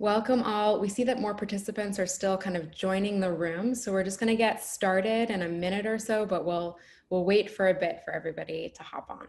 Welcome all. We see that more participants are still kind of joining the room, so we're just going to get started in a minute or so, but we'll wait for a bit for everybody to hop on.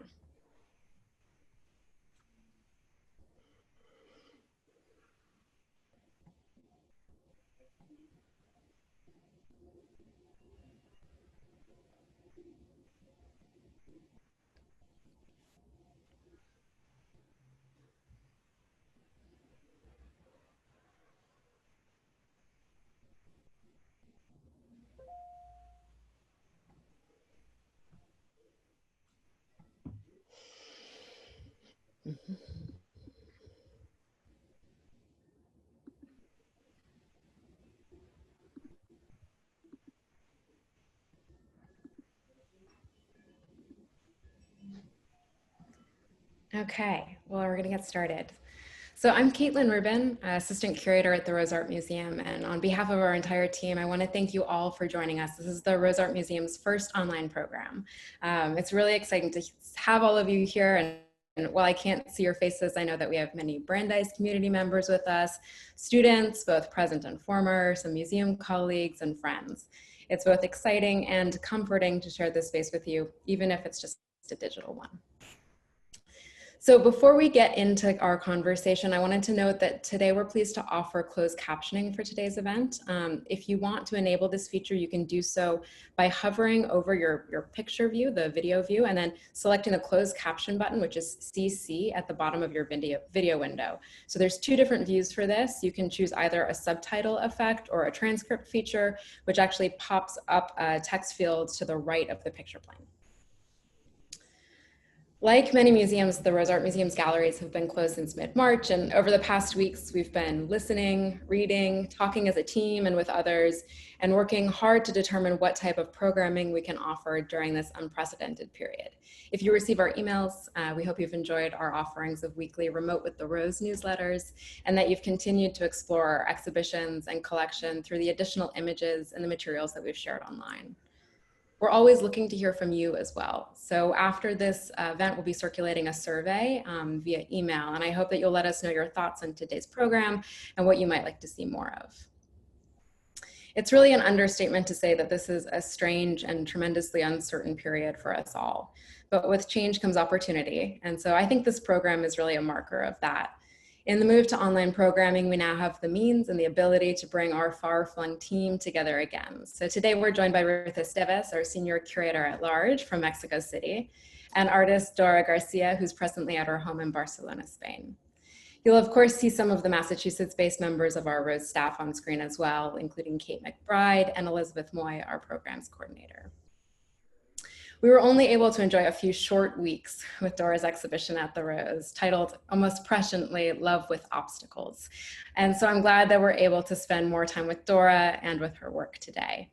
Okay, well, we're going to get started. So I'm Caitlin Rubin, Assistant Curator at the Rose Art Museum, and on behalf of our entire team, I want to thank you all for joining us. This is the Rose Art Museum's first online program. It's really exciting to have all of you here, and while I can't see your faces, I know that we have many Brandeis community members with us, students, both present and former, some museum colleagues and friends. It's both exciting and comforting to share this space with you, even if it's just a digital one. So before we get into our conversation, I wanted to note that today we're pleased to offer closed captioning for today's event. If you want to enable this feature, you can do so by hovering over your picture view, the video view, and then selecting the closed caption button, which is CC at the bottom of your video window. So there's two different views for this. You can choose either a subtitle effect or a transcript feature, which actually pops up a text field to the right of the picture plane. Like many museums, the Rose Art Museum's galleries have been closed since mid-March, and over the past weeks, we've been listening, reading, talking as a team and with others, and working hard to determine what type of programming we can offer during this unprecedented period. If you receive our emails, we hope you've enjoyed our offerings of weekly Remote with the Rose newsletters, and that you've continued to explore our exhibitions and collection through the additional images and the materials that we've shared online. We're always looking to hear from you as well. So after this event, we'll be circulating a survey via email, and I hope that you'll let us know your thoughts on today's program and what you might like to see more of. It's really an understatement to say that this is a strange and tremendously uncertain period for us all. But with change comes opportunity, and so I think this program is really a marker of that. In the move to online programming, we now have the means and the ability to bring our far-flung team together again. So today we're joined by Ruth Estévez, our Senior Curator-at-Large from Mexico City, and artist Dora García, who's presently at her home in Barcelona, Spain. You'll of course see some of the Massachusetts-based members of our Rose staff on screen as well, including Kate McBride and Elizabeth Moy, our programs coordinator. We were only able to enjoy a few short weeks with Dora's exhibition at the Rose, titled almost presciently, Love with Obstacles. And so I'm glad that we're able to spend more time with Dora and with her work today.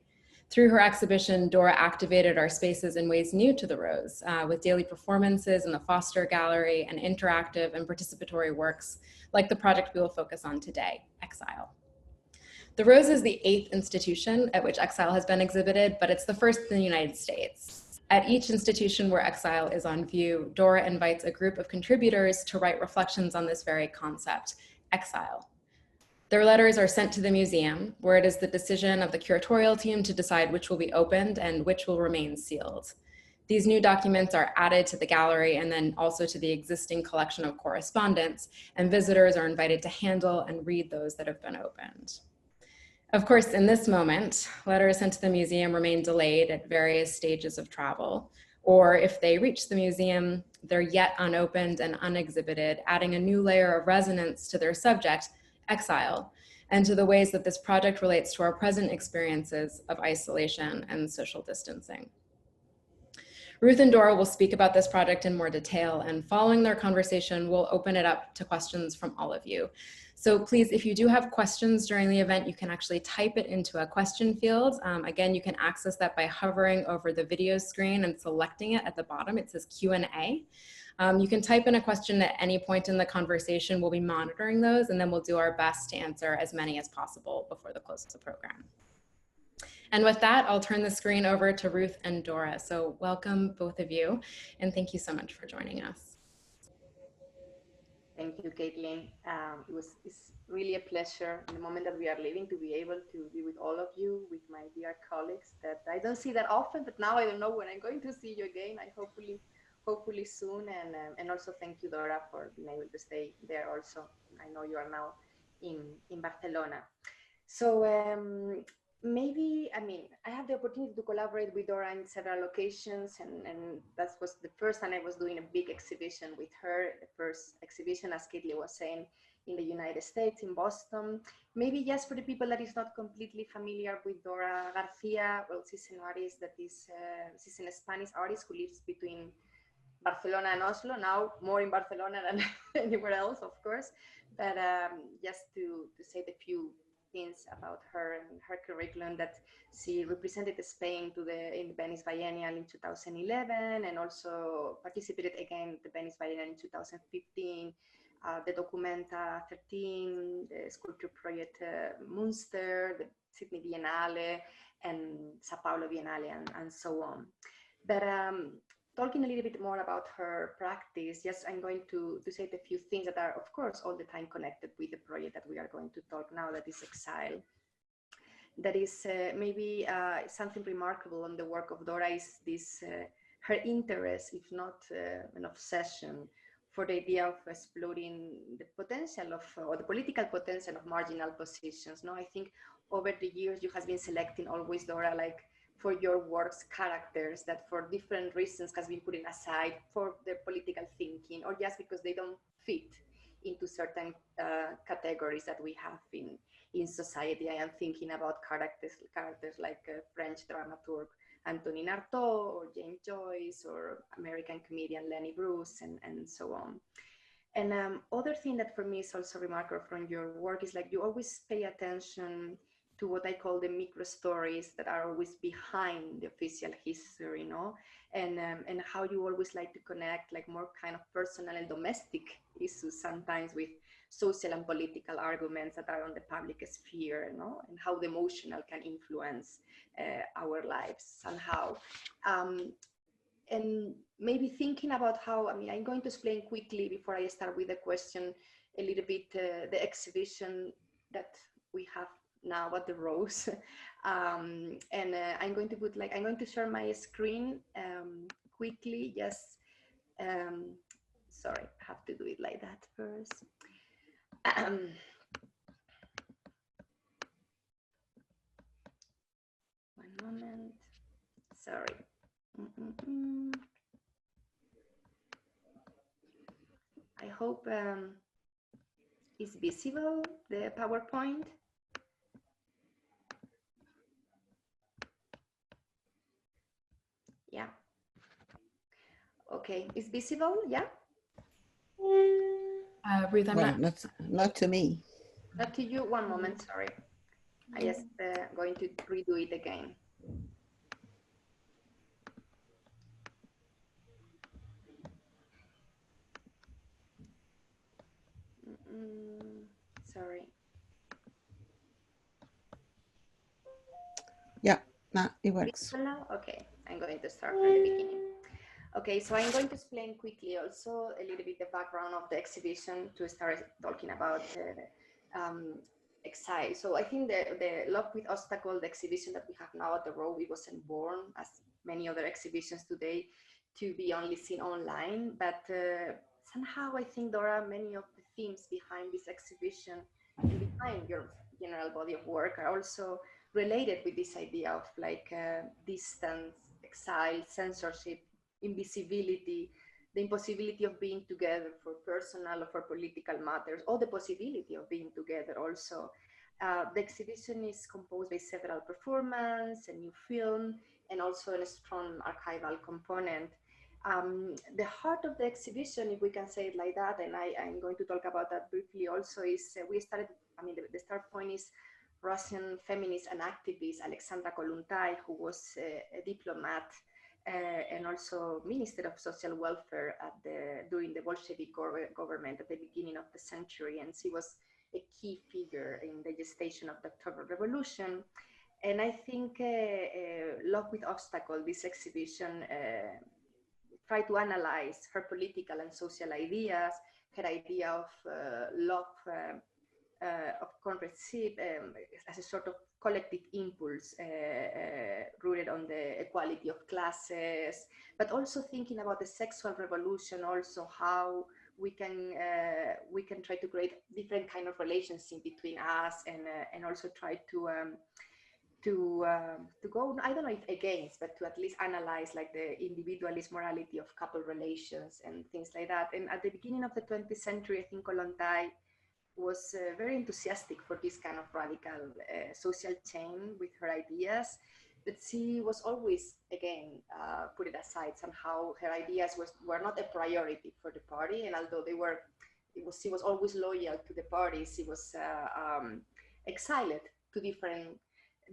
Through her exhibition, Dora activated our spaces in ways new to the Rose, with daily performances in the Foster Gallery and interactive and participatory works like the project we will focus on today, EXILE. The Rose is the 8th institution at which EXILE has been exhibited, but it's the first in the United States. At each institution where EXILE is on view, Dora invites a group of contributors to write reflections on this very concept, EXILE. Their letters are sent to the museum, where it is the decision of the curatorial team to decide which will be opened and which will remain sealed. These new documents are added to the gallery and then also to the existing collection of correspondence, and visitors are invited to handle and read those that have been opened. Of course, in this moment, letters sent to the museum remain delayed at various stages of travel, or if they reach the museum, they're yet unopened and unexhibited, adding a new layer of resonance to their subject, EXILE, and to the ways that this project relates to our present experiences of isolation and social distancing. Ruth and Dora will speak about this project in more detail, and following their conversation, we'll open it up to questions from all of you. So please, if you do have questions during the event, you can actually type it into a question field. Again, you can access that by hovering over the video screen and selecting it at the bottom. It says Q&A. You can type in a question at any point in the conversation. We'll be monitoring those, and then we'll do our best to answer as many as possible before the close of the program. And with that, I'll turn the screen over to Ruth and Dora. So welcome both of you, and thank you so much for joining us. Thank you, Caitlin. It's really a pleasure in the moment that we are living to be able to be with all of you, with my dear colleagues that I don't see that often, but now I don't know when I'm going to see you again. I hopefully soon. And also thank you, Dora, for being able to stay there also. I know you are now in Barcelona. So maybe, I mean, I have the opportunity to collaborate with Dora in several locations, and that was the first time I was doing a big exhibition with her, the first exhibition, as Caitlin was saying, in the United States, in Boston. Maybe just for the people that is not completely familiar with Dora García, well, she's an artist that is, she's a Spanish artist who lives between Barcelona and Oslo, now more in Barcelona than anywhere else, of course. But just to say the few things about her and her curriculum, that she represented Spain in the Venice Biennial in 2011, and also participated again at the Venice Biennial in 2015, the Documenta 13, the sculpture project Münster, the Sydney Biennale, and Sao Paulo Biennale, and so on. But talking a little bit more about her practice, yes, I'm going to say a few things that are, of course, all the time connected with the project that we are going to talk now, that is EXILE. That is maybe something remarkable on the work of Dora is this, her interest, if not an obsession, for the idea of exploring the potential of, or the political potential of marginal positions. No, I think over the years you have been selecting always, Dora, like, for your works, characters that for different reasons has been put aside for their political thinking, or just because they don't fit into certain categories that we have in society. I am thinking about characters like French dramaturg Antonin Artaud, or James Joyce, or American comedian Lenny Bruce, and so on. And other thing that for me is also remarkable from your work is like you always pay attention to what I call the micro stories that are always behind the official history, you know, and how you always like to connect like more kind of personal and domestic issues sometimes with social and political arguments that are on the public sphere, you know, and how the emotional can influence our lives somehow. And maybe thinking about how, I mean, I'm going to explain quickly before I start with the question a little bit the exhibition that we have now at the Rose, and I'm going to put like, I'm going to share my screen quickly. Just sorry, I have to do it like that first. One moment, sorry. I hope it's visible, the PowerPoint. Yeah. Okay, it's visible, yeah? Ruth, I'm well, not to me. Not to you, one moment, sorry. I just going to redo it again. Sorry. Yeah, no, it works. Now? Okay, I'm going to start from the beginning. Okay, so I'm going to explain quickly also a little bit the background of the exhibition to start talking about EXILE. So I think the Love with Obstacle, the exhibition that we have now at the Row, it wasn't born as many other exhibitions today to be only seen online, but somehow I think there are many of the themes behind this exhibition and behind your general body of work are also related with this idea of like distance, exile, censorship, invisibility, the impossibility of being together for personal or for political matters, or the possibility of being together also. The exhibition is composed by several performances, a new film, and also a strong archival component. The heart of the exhibition, if we can say it like that, and I'm going to talk about that briefly also, is we started, I mean, the start point is Russian feminist and activist Alexandra Kollontai, who was a diplomat and also Minister of Social Welfare during the Bolshevik government at the beginning of the century. And she was a key figure in the gestation of the October Revolution. And I think Love with Obstacle, this exhibition, try to analyze her political and social ideas, her idea of love of comradeship as a sort of collective impulse rooted on the equality of classes, but also thinking about the sexual revolution, also how we can try to create different kind of relationship between us, and also try to go, I don't know if against, but to at least analyze like the individualist morality of couple relations and things like that. And at the beginning of the 20th century, I think Kollontai was very enthusiastic for this kind of radical social change with her ideas, but she was always, again, put it aside. Somehow her ideas were not a priority for the party, and although she was always loyal to the party, she was exiled to different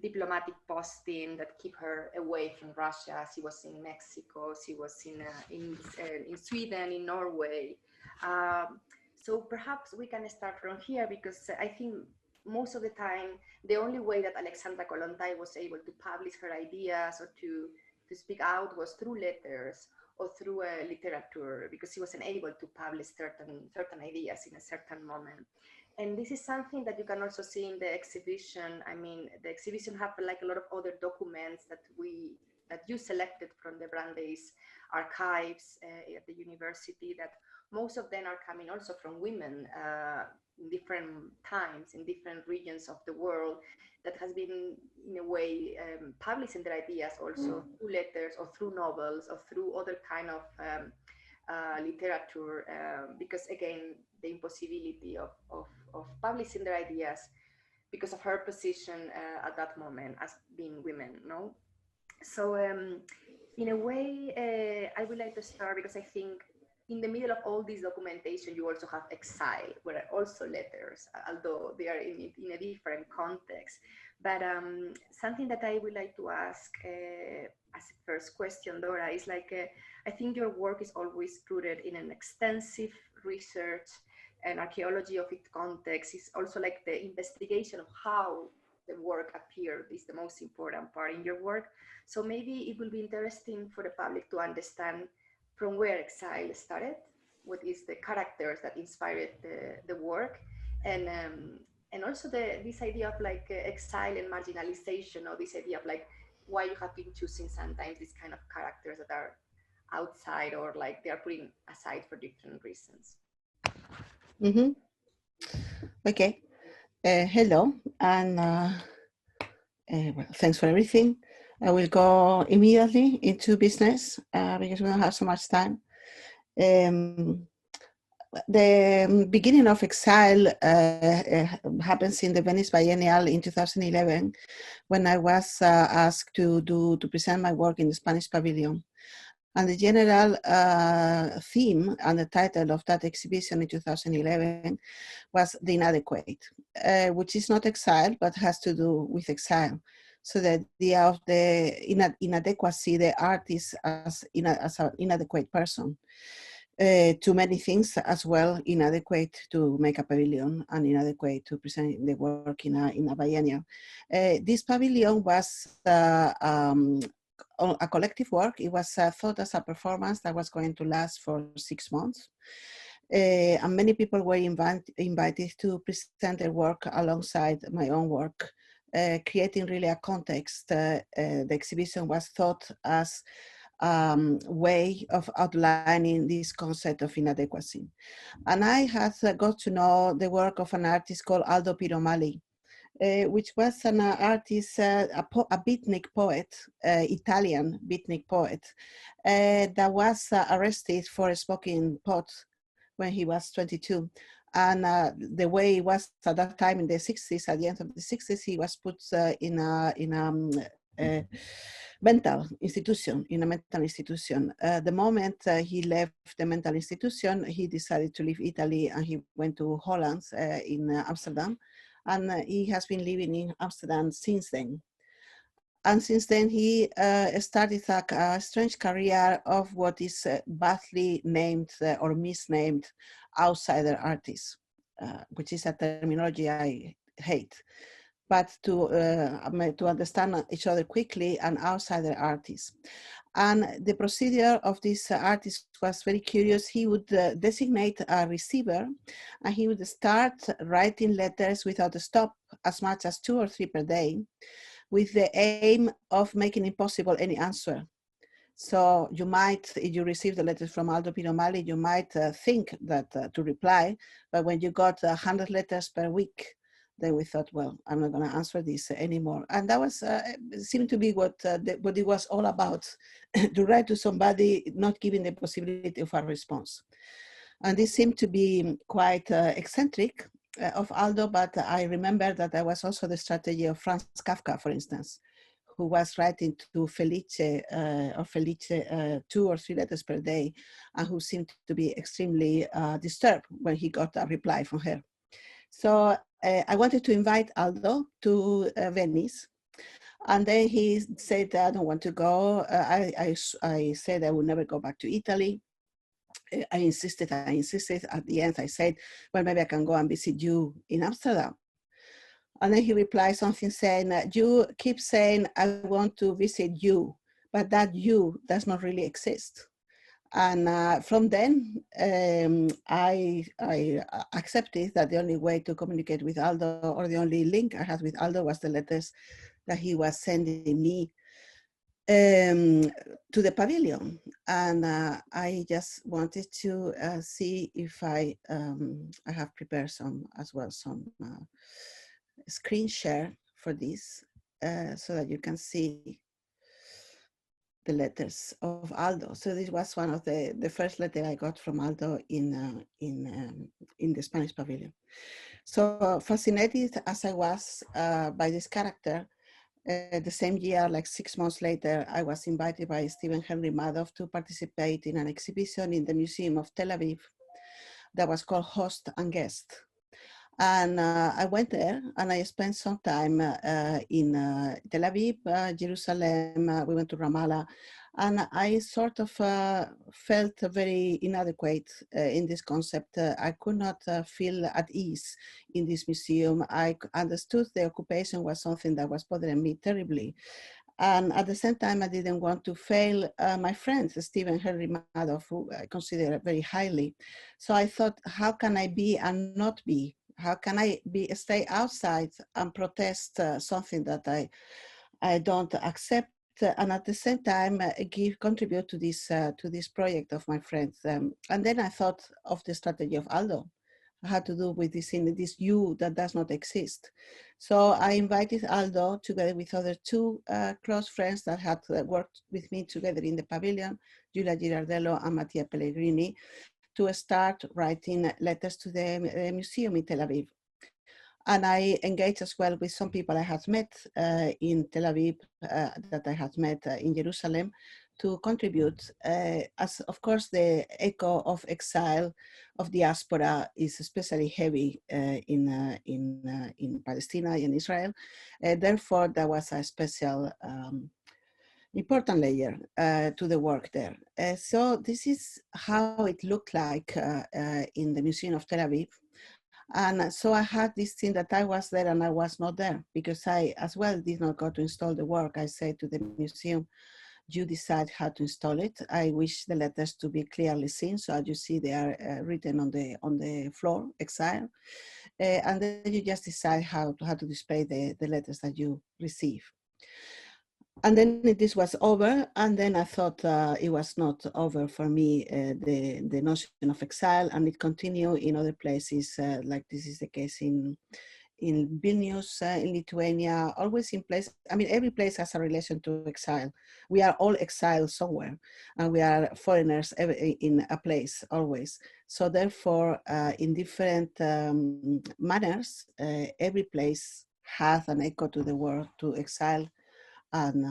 diplomatic posting that keep her away from Russia. She was in Mexico, she was in Sweden, in Norway. So perhaps we can start from here, because I think most of the time, the only way that Alexandra Kollontai was able to publish her ideas or to speak out was through letters or through literature, because she wasn't able to publish certain ideas in a certain moment. And this is something that you can also see in the exhibition. I mean, the exhibition have like a lot of other documents that you selected from the Brandeis archives at the university, that most of them are coming also from women in different times, in different regions of the world, that has been in a way publishing their ideas also through letters or through novels or through other kind of literature, because again, the impossibility of publishing their ideas because of her position at that moment as being women, no? So in a way, I would like to start, because I think in the middle of all this documentation, you also have EXILE, where also letters, although they are in a different context. But something that I would like to ask as a first question, Dora, is like, I think your work is always rooted in an extensive research and archaeology of its context. Is also like the investigation of how the work appeared is the most important part in your work. So maybe it will be interesting for the public to understand from where EXILE started, what is the characters that inspired the work, and also this idea of like exile and marginalization, or this idea of like why you have been choosing sometimes these kind of characters that are outside, or like they are putting aside for different reasons. Mm-hmm. Okay. Hello, and well, thanks for everything. I will go immediately into business because we don't have so much time. The beginning of EXILE happens in the Venice Biennial in 2011, when I was asked to present my work in the Spanish Pavilion. And the general theme and the title of that exhibition in 2011 was The Inadequate, which is not exile, but has to do with exile. So the idea of the inadequacy, the artist as an inadequate person to many things as well, inadequate to make a pavilion and inadequate to present the work in a biennial. This pavilion was a collective work. It was thought as a performance that was going to last for 6 months. And many people were invited to present their work alongside my own work, creating really a context. The exhibition was thought as way of outlining this concept of inadequacy. And I had got to know the work of an artist called Aldo Piromali, which was an artist, a beatnik poet, Italian beatnik poet, that was arrested for smoking pot when he was 22. And the way it was at that time in the 60s, at the end of the 60s, he was put in a mental institution, the moment he left the mental institution, he decided to leave Italy, and he went to Holland in Amsterdam. And he has been living in Amsterdam since then. And since then, he started a strange career of what is badly named or misnamed outsider artists, which is a terminology I hate. but to understand each other quickly and outsider artists. And the procedure of this artist was very curious. He would designate a receiver, and he would start writing letters without a stop, as much as 2 or 3 per day, with the aim of making impossible any answer. So you might, if you receive the letters from Aldo Pinomali, you might think that to reply, but when you got 100 letters per week, then we thought, well, I'm not going to answer this anymore. And that was seemed to be what it was all about, to write to somebody, not giving the possibility of a response. And this seemed to be quite eccentric of Aldo, but I remember that that was also the strategy of Franz Kafka, for instance, who was writing to Felice 2 or 3 letters per day, and who seemed to be extremely disturbed when he got a reply from her. So I wanted to invite Aldo to Venice, and then he said, I don't want to go. I said I would never go back to Italy. I insisted. At the end, I said, well, maybe I can go and visit you in Amsterdam. And then he replied something saying, you keep saying, I want to visit you, but that you does not really exist. And from then, I accepted that the only way to communicate with Aldo, or the only link I had with Aldo, was the letters that he was sending me to the pavilion. And I just wanted to see if I have prepared some screen share for this, so that you can see the letters of Aldo. So this was one of the first letter I got from Aldo in the Spanish pavilion. So fascinated as I was by this character, the same year, like 6 months later, I was invited by Stephen Henry Madoff to participate in an exhibition in the Museum of Tel Aviv that was called Host and Guest. And I went there and I spent some time in Tel Aviv, Jerusalem, we went to Ramallah, and I sort of felt very inadequate in this concept. I could not feel at ease in this museum. I understood the occupation was something that was bothering me terribly. And at the same time, I didn't want to fail my friend, Stephen Henry Madoff, who I consider very highly. So I thought, how can I be and not be? How can I stay outside and protest something that I don't accept, and at the same time contribute to this project of my friends? And then I thought of the strategy of Aldo, how to do with this you that does not exist. So I invited Aldo, together with other 2 close friends that had worked with me together in the pavilion, Giulia Girardello and Mattia Pellegrini, to start writing letters to the museum in Tel Aviv. And I engaged as well with some people I had met in Tel Aviv, that I had met in Jerusalem, to contribute, as of course the echo of exile, of diaspora, is especially heavy in Palestine and Israel. Therefore, there was a special important layer to the work there. So this is how it looked like in the Museum of Tel Aviv. And so I had this thing that I was there and I was not there, because I as well did not go to install the work. I said to the museum, you decide how to install it. I wish the letters to be clearly seen. So as you see, they are written on the floor, exile. And then you just decide how to display the letters that you receive. And then this was over, and then I thought it was not over for me, the notion of exile, and it continued in other places, like this is the case in Vilnius, in Lithuania, always in place. I mean, every place has a relation to exile. We are all exiled somewhere, and we are foreigners in a place always. So therefore, in different manners, every place has an echo to the word, to exile, and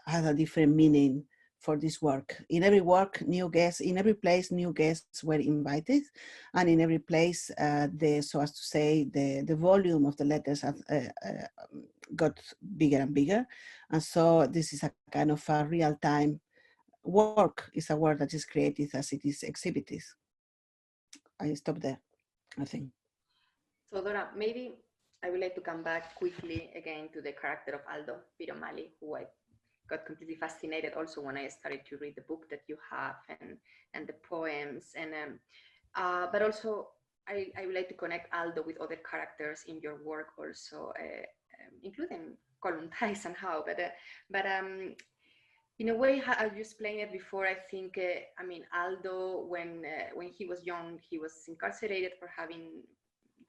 has a different meaning for this work. In every work, new guests, in every place, new guests were invited, and in every place, so as to say, the volume of the letters got bigger and bigger. And so this is a kind of a real-time work. It's a work that is created as it is exhibited. I stop there, I think. So Dora, maybe I would like to come back quickly again to the character of Aldo Piromali, who I got completely fascinated also when I started to read the book that you have and the poems. But also I would like to connect Aldo with other characters in your work also, including Kolontai somehow. But in a way, how you explained it before, I think, I mean, Aldo, when he was young, he was incarcerated for having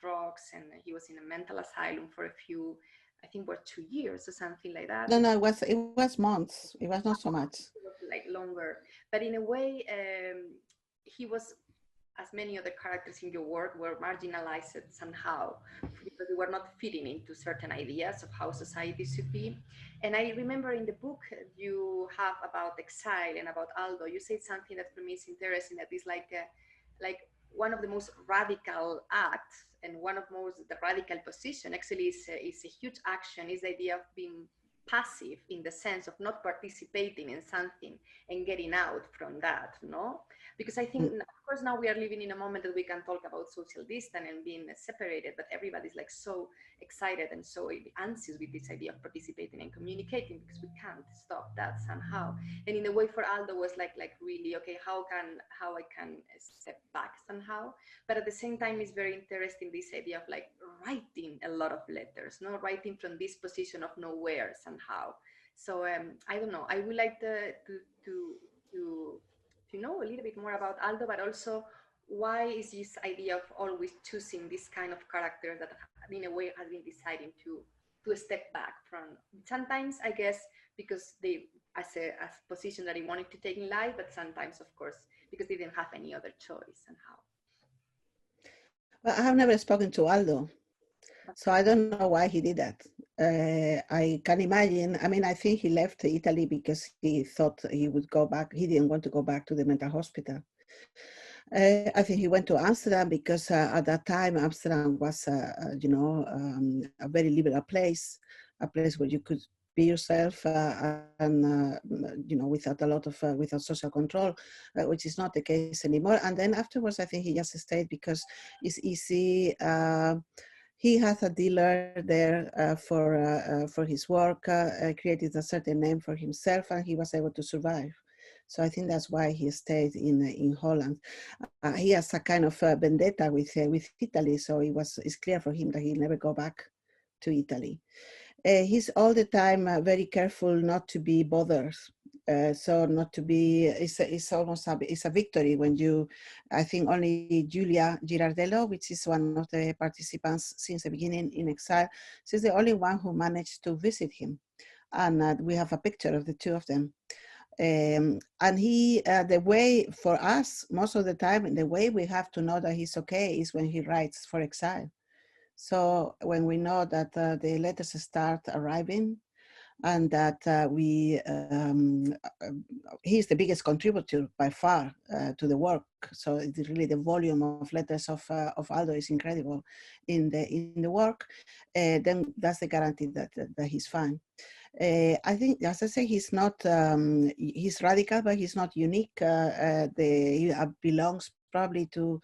drugs, and he was in a mental asylum for a few, I think, 2 years or something like that. No, it was months. It was not so much. It was like longer, but in a way, he was, as many other characters in your work, were marginalized somehow because they were not fitting into certain ideas of how society should be. And I remember in the book you have about exile and about Aldo, you said something that for me is interesting, that is like one of the most radical acts and one of the radical position actually is a huge action, is the idea of being passive in the sense of not participating in something and getting out from that, no? Because I think, of course, now we are living in a moment that we can talk about social distance and being separated, but everybody's like so excited and so anxious with this idea of participating and communicating, because we can't stop that somehow. And in a way for Aldo was like really, okay, how I can step back somehow. But at the same time, it's very interesting, this idea of like writing a lot of letters, no, writing from this position of nowhere somehow. So I don't know, I would like to know a little bit more about Aldo, but also why is this idea of always choosing this kind of character that in a way has been deciding to step back from, sometimes I guess because they as a position that he wanted to take in life, but sometimes of course because they didn't have any other choice somehow. Well, I have never spoken to Aldo, so I don't know why he did that. I can imagine, I mean, I think he left Italy because he thought he would go back. He didn't want to go back to the mental hospital. I think he went to Amsterdam because at that time, Amsterdam was, a very liberal place, a place where you could be yourself without a lot of, without social control, which is not the case anymore. And then afterwards, I think he just stayed because it's easy. He has a dealer there for his work, created a certain name for himself, and he was able to survive. So I think that's why he stayed in Holland. He has a kind of vendetta with Italy, so it's clear for him that he'll never go back to Italy. He's all the time very careful not to be bothered. So not to be, it's almost it's a victory when you, I think only Julia Girardello, which is one of the participants since the beginning in EXILE, she's the only one who managed to visit him. And we have a picture of the two of them. And he, the way for us, most of the time, the way we have to know that he's okay is when he writes for EXILE. So when we know that the letters start arriving, and that he's the biggest contributor by far to the work. So it's really the volume of letters of Aldo is incredible in the work. Then that's the guarantee that he's fine. I think, as I say, he's not, he's radical, but he's not unique. He belongs probably to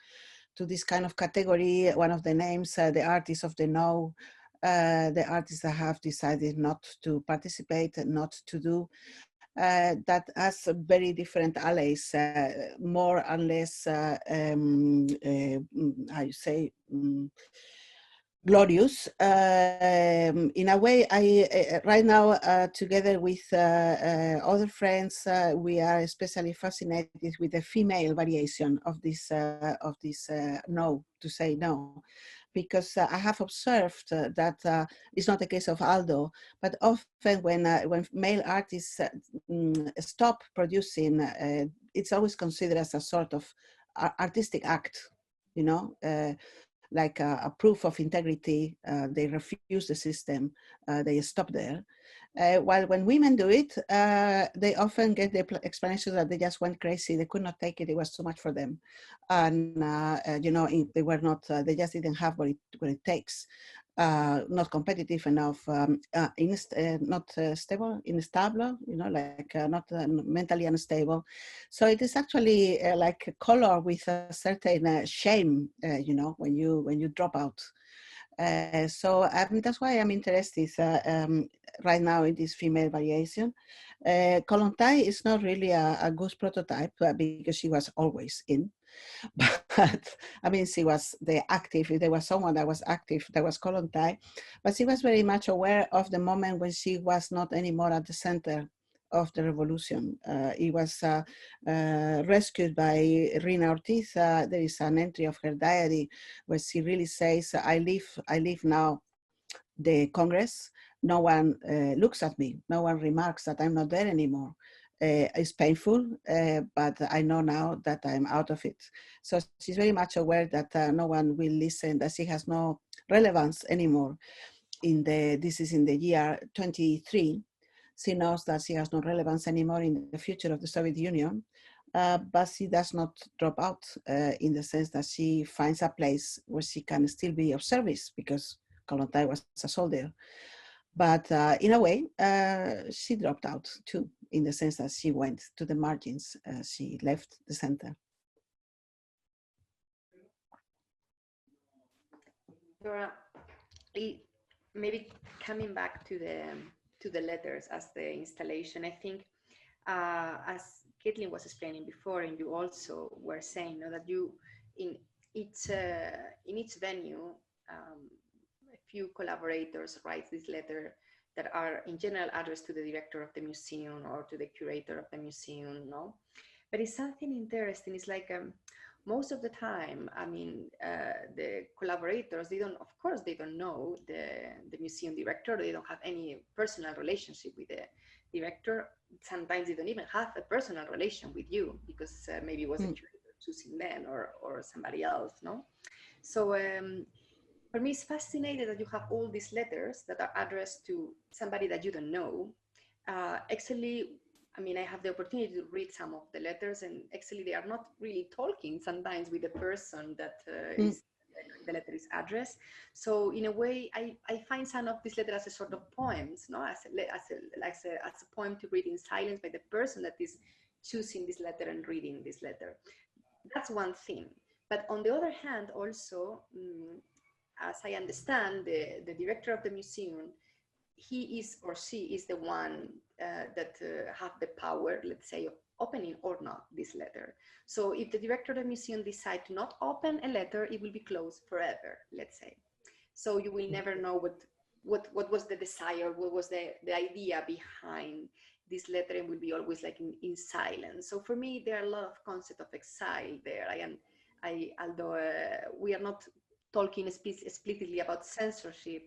this kind of category. One of the names, the artists of the no, the artists that have decided not to participate, not to do, that has very different allies, more and less, how you say, glorious. In a way, I right now, together with other friends, we are especially fascinated with the female variation of this no, to say no. Because I have observed that it's not the case of Aldo, but often when male artists stop producing, it's always considered as a sort of artistic act, you know, like a proof of integrity. They refuse the system, they stop there. While when women do it, they often get the explanation that they just went crazy. They could not take it. It was too much for them. And, they were not, they just didn't have what it takes. Not competitive enough, not stable, unstable, like not mentally unstable. So it is actually like color with a certain shame, when you drop out. So that's why I'm interested right now in this female variation. Kollontai is not really a good prototype because she was always in. But I mean, she was the active, if there was someone that was active, that was Kollontai, but she was very much aware of the moment when she was not anymore at the center of the revolution. It was rescued by Reina Ortiz. There is an entry of her diary where she really says, I leave now the Congress. No one looks at me. No one remarks that I'm not there anymore. It's painful, but I know now that I'm out of it. So she's very much aware that no one will listen, that she has no relevance anymore. This is in the year 23. She knows that she has no relevance anymore in the future of the Soviet Union, but she does not drop out in the sense that she finds a place where she can still be of service, because Kollontai was a soldier. But in a way, she dropped out too, in the sense that she went to the margins. She left the center. Dora, maybe coming back to the letters as the installation, I think, as Caitlin was explaining before, and you also were saying, that you in each venue, a few collaborators write this letter that are in general addressed to the director of the museum or to the curator of the museum, But it's something interesting. It's like most of the time, I mean, the collaborators, of course, they don't know the museum director. They don't have any personal relationship with the director. Sometimes they don't even have a personal relation with you, because maybe it was a curator choosing them or somebody else, So for me, it's fascinating that you have all these letters that are addressed to somebody that you don't know. Actually, I mean, I have the opportunity to read some of the letters, and actually they are not really talking sometimes with the person that the letter is addressed. So in a way, I find some of these letters as a sort of poems, as a poem to read in silence by the person that is choosing this letter and reading this letter. That's one thing. But on the other hand, also, as I understand, the director of the museum, he is or she is the one that have the power, let's say, of opening or not this letter. So if the director of the museum decides to not open a letter, it will be closed forever, let's say. So you will never know what was the desire, what was the idea behind this letter, and will be always like in silence. So for me, there are a lot of concept of exile there. Although we are not talking explicitly about censorship,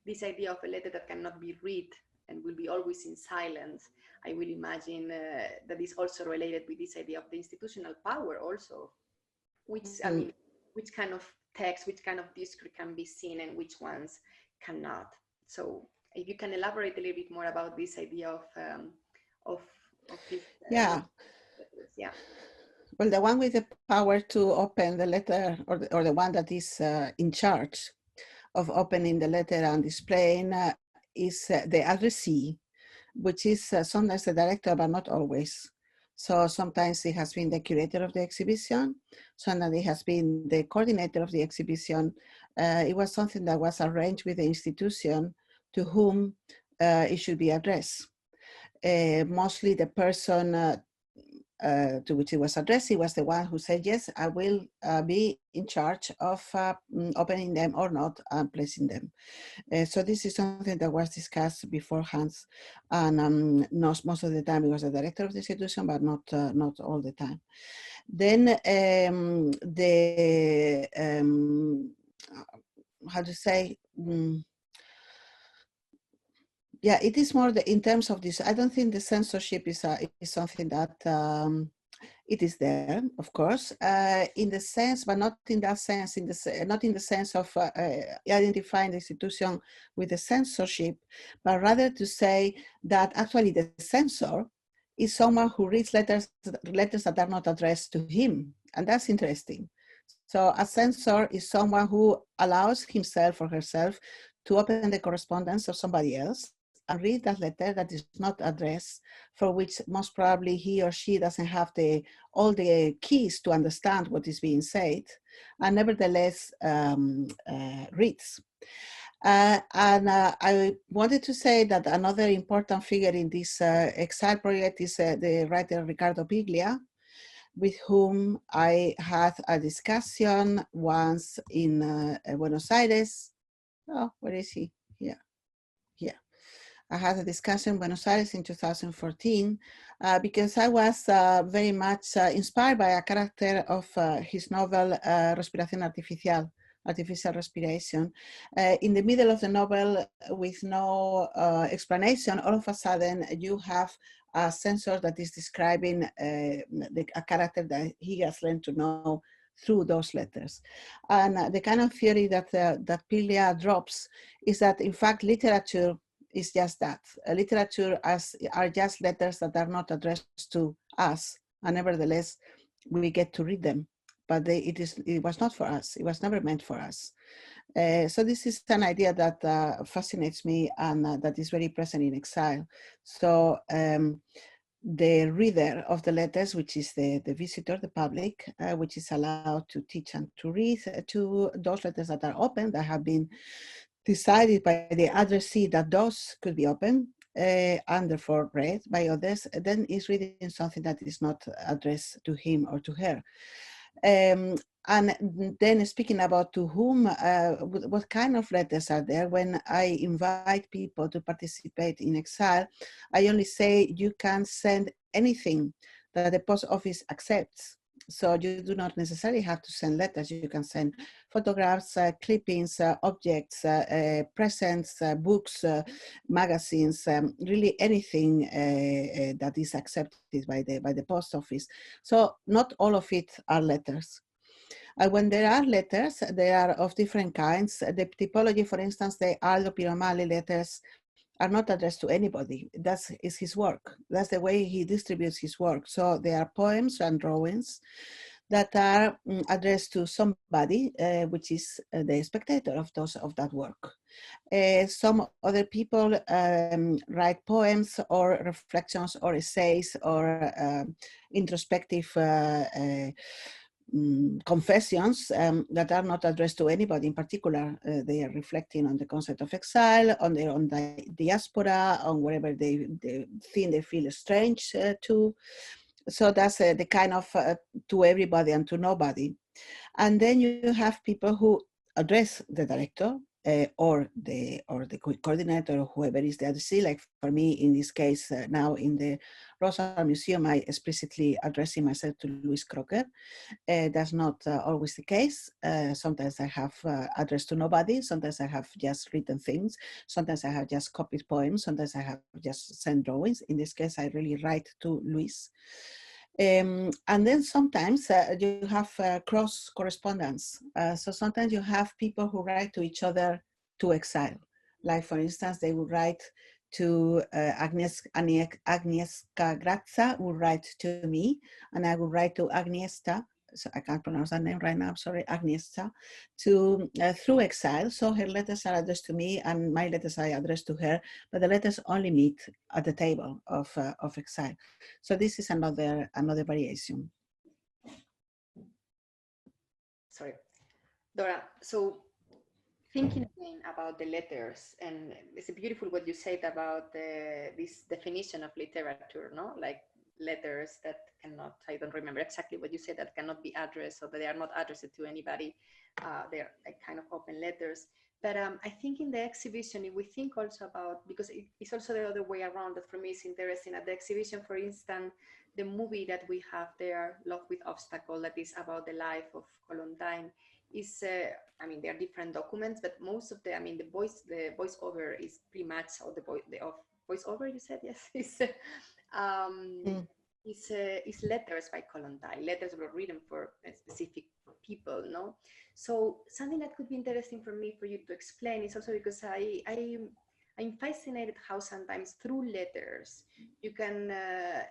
this idea of a letter that cannot be read and will be always in silence, I will imagine that is also related with this idea of the institutional power also, which, I mean, which kind of text, which kind of discourse can be seen and which ones cannot. So if you can elaborate a little bit more about this idea of this. Yeah. Yeah. Well, the one with the power to open the letter, or the one that is in charge of opening the letter and displaying is the addressee, which is sometimes the director, but not always. So sometimes it has been the curator of the exhibition, sometimes it has been the coordinator of the exhibition. It was something that was arranged with the institution to whom it should be addressed. Mostly the person to which it was addressed, he was the one who said, yes, I will be in charge of opening them or not and placing them. So this is something that was discussed beforehand, and most of the time it was the director of the institution, but not all the time. Then how to say, yeah, it is more in terms of this. I don't think the censorship is something that it is there, of course, in the sense, but not in that sense, not in the sense of identifying the institution with the censorship, but rather to say that actually the censor is someone who reads letters that are not addressed to him, and that's interesting. So a censor is someone who allows himself or herself to open the correspondence of somebody else and read that letter that is not addressed, for which most probably he or she doesn't have all the keys to understand what is being said, and nevertheless reads. I wanted to say that another important figure in this EXILE project is the writer Ricardo Piglia, with whom I had a discussion once in Buenos Aires. Oh, where is he? Here. I had a discussion in Buenos Aires in 2014 because I was very much inspired by a character of his novel Respiración Artificial, Artificial Respiration. In the middle of the novel, with no explanation, all of a sudden you have a sensor that is describing a character that he has learned to know through those letters. And the kind of theory that, that Piglia drops is that, in fact, literature is just that. Literature are just letters that are not addressed to us, and nevertheless, we get to read them. But it was not for us. It was never meant for us. So this is an idea that fascinates me and that is very present in EXILE. So the reader of the letters, which is the visitor, the public, which is allowed to teach and to read to those letters that are open, that have been decided by the addressee that those could be open and therefore read by others, then is reading something that is not addressed to him or to her. And then speaking about to whom, what kind of letters are there, when I invite people to participate in EXILE, I only say you can send anything that the post office accepts. So you do not necessarily have to send letters. You can send photographs, clippings, objects, presents, books, magazines, really anything that is accepted by the post office. So not all of it are letters. When there are letters, they are of different kinds. The typology, for instance, the Aldo Piromali letters are not addressed to anybody. That is his work. That's the way he distributes his work. So there are poems and drawings that are addressed to somebody, which is the spectator of that work. Some other people write poems or reflections or essays or introspective confessions that are not addressed to anybody in particular. They are reflecting on the concept of exile, on their own diaspora, on whatever they think they feel strange to. So that's the kind of to everybody and to nobody. And then you have people who address the director or the coordinator or whoever is the addressee. Like for me, in this case, now in the Rotterdam Museum, I explicitly addressing myself to Louise Crocker. That's not always the case. Sometimes I have addressed to nobody. Sometimes I have just written things. Sometimes I have just copied poems. Sometimes I have just sent drawings. In this case, I really write to Louise. And then sometimes you have cross correspondence. So sometimes you have people who write to each other to EXILE. Like for instance, they would write to Agnieszka Grazza would write to me, and I would write to Agnieszka, so I can't pronounce that name right now, I'm sorry, Agnieszka, to through EXILE. So her letters are addressed to me and my letters are addressed to her, but the letters only meet at the table of EXILE. So this is another variation. Sorry, Dora, so thinking again about the letters, and it's beautiful what you said about this definition of literature, no? Like letters that cannot, I don't remember exactly what you said, that cannot be addressed or that they are not addressed to anybody. They're like kind of open letters. But I think in the exhibition, if we think also about, because it's also the other way around that for me is interesting. At the exhibition, for instance, the movie that we have there, Love with Obstacle, that is about the life of Columbine, is, I mean, there are different documents, but most of the, I mean, the voiceover is pretty much, or the voiceover, you said, yes, is letters by Columbine. Letters were written for specific people, no? So something that could be interesting for me, for you to explain, is also because I'm fascinated how sometimes through letters you can,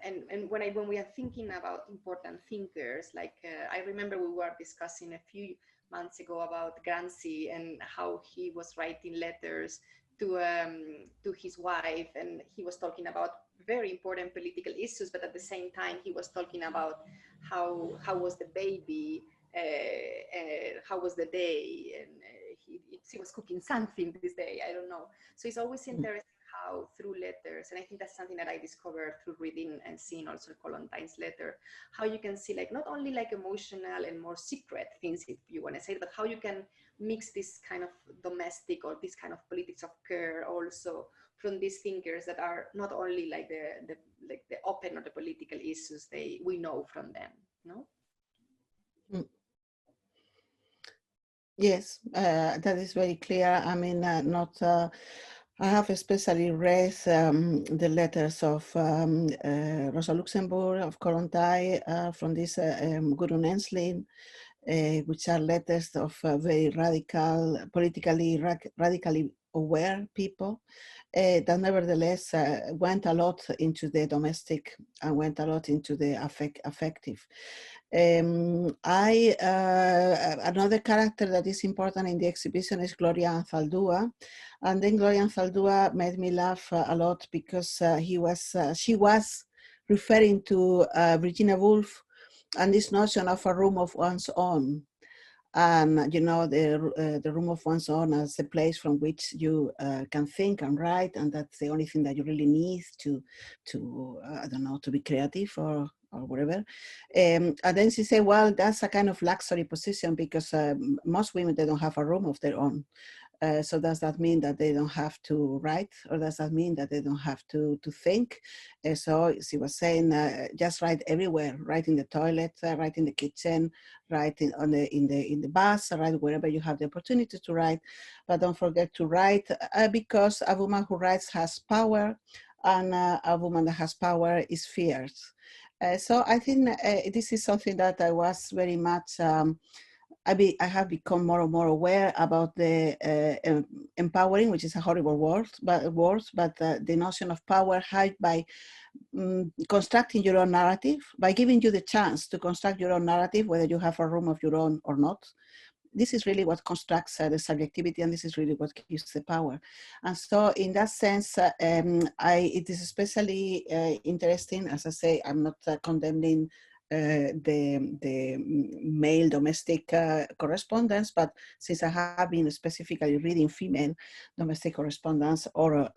and when we are thinking about important thinkers, like I remember we were discussing a few months ago about Gramsci and how he was writing letters to his wife, and he was talking about very important political issues, but at the same time he was talking about how was the baby, how was the day, and she was cooking something this day, I don't know. So it's always interesting how through letters, and I think that's something that I discovered through reading and seeing also Kolontine's letter, how you can see like not only like emotional and more secret things, if you want to say it, but how you can mix this kind of domestic or this kind of politics of care also from these thinkers that are not only like the open or the political issues we know from them, no? Yes, that is very clear. I mean, I have especially read the letters of Rosa Luxemburg, of Kollontai, from this Gudrun Ensslin, which are letters of very radical, politically radically aware people that nevertheless went a lot into the domestic and went a lot into the affective. Another character that is important in the exhibition is Gloria Anzaldúa, and then Gloria Anzaldúa made me laugh a lot because she was referring to Virginia Woolf and this notion of a room of one's own. And, you know, the room of one's own as a place from which you can think and write, and that's the only thing that you really need to I don't know, to be creative or whatever. And then she said, well, that's a kind of luxury position because most women, they don't have a room of their own. So does that mean that they don't have to write, or does that mean that they don't have to think? So she was saying, just write everywhere, write in the toilet, write in the kitchen, write in the bus, write wherever you have the opportunity to write, but don't forget to write because a woman who writes has power, and a woman that has power is feared. So I think this is something that I was very much. I have become more and more aware about the empowering, which is a horrible word, but the notion of power had by constructing your own narrative, by giving you the chance to construct your own narrative, whether you have a room of your own or not. This is really what constructs the subjectivity, and this is really what gives the power. And so in that sense, it is especially interesting, as I say, I'm not condemning the male domestic correspondence, but since I have been specifically reading female domestic correspondence or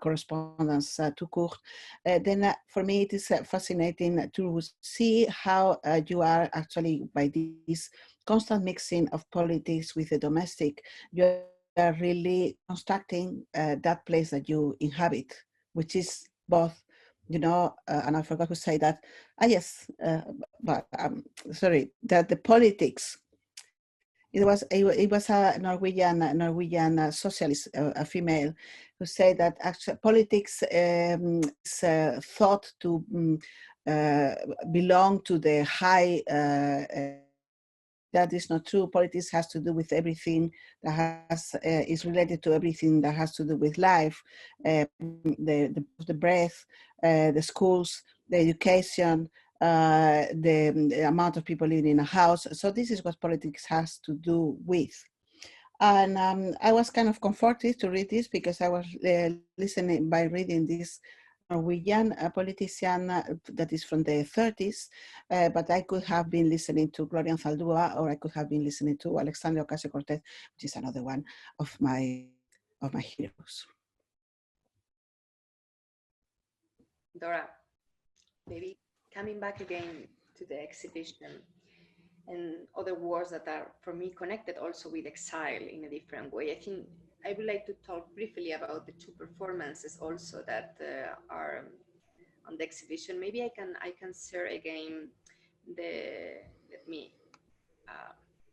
correspondence to court, then for me it is fascinating to see how you are actually, by this constant mixing of politics with the domestic, you are really constructing that place that you inhabit, which is both, you know, and I forgot to say that, yes, but sorry, that the politics, it was a Norwegian socialist, a female, who said that actually politics is thought to belong to the high. That is not true. Politics has to do with everything that is related to everything that has to do with life, the breath, the schools, the education, the amount of people living in a house. So this is what politics has to do with. And I was kind of comforted to read this because I was listening by reading this Norwegian politician that is from the 30s, but I could have been listening to Gloria Anzaldúa, or I could have been listening to Alexandria Ocasio-Cortez, which is another one of my heroes. Dora, maybe coming back again to the exhibition and other words that are, for me, connected also with exile in a different way. I think I would like to talk briefly about the two performances also that are on the exhibition. Maybe I can share again let me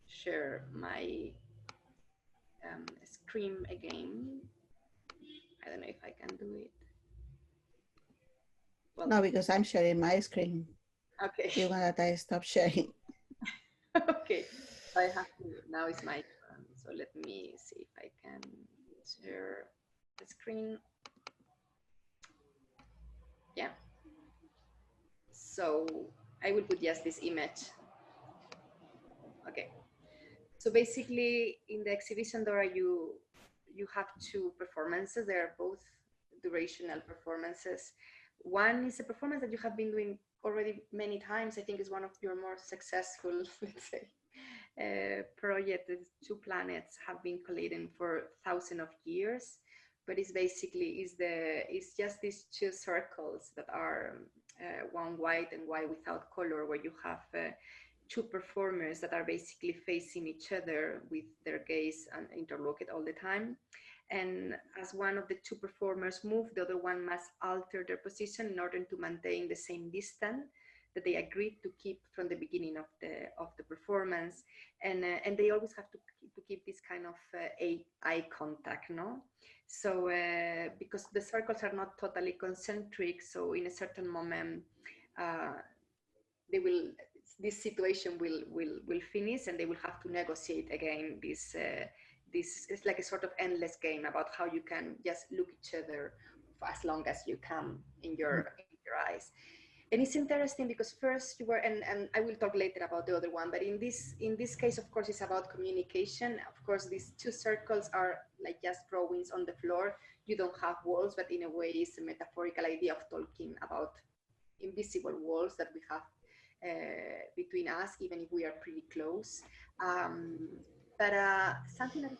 share my screen again. I don't know if I can do it. Well, no, because I'm sharing my screen. Okay. You want that I stop sharing? Okay, so I have to, now it's my turn. So let me see if I can share the screen. Yeah. So I will put just this image. Okay. So basically in the exhibition, Dora, you have two performances. They are both durational performances. One is a performance that you have been doing already many times. I think is one of your more successful, let's say, project. The two planets have been colliding for thousands of years, but it's basically it's just these two circles that are one white and white without color, where you have two performers that are basically facing each other with their gaze and interlocked all the time. And as one of the two performers move, the other one must alter their position in order to maintain the same distance that they agreed to keep from the beginning of the performance. And they always have to keep this kind of eye contact, no? So because the circles are not totally concentric, so in a certain moment this situation will finish, and they will have to negotiate again this is like a sort of endless game about how you can just look each other for as long as you can in your eyes. And it's interesting because first you were, and I will talk later about the other one, but in this case, of course, it's about communication. Of course, these two circles are like just drawings on the floor. You don't have walls, but in a way it's a metaphorical idea of talking about invisible walls that we have between us, even if we are pretty close. But something that is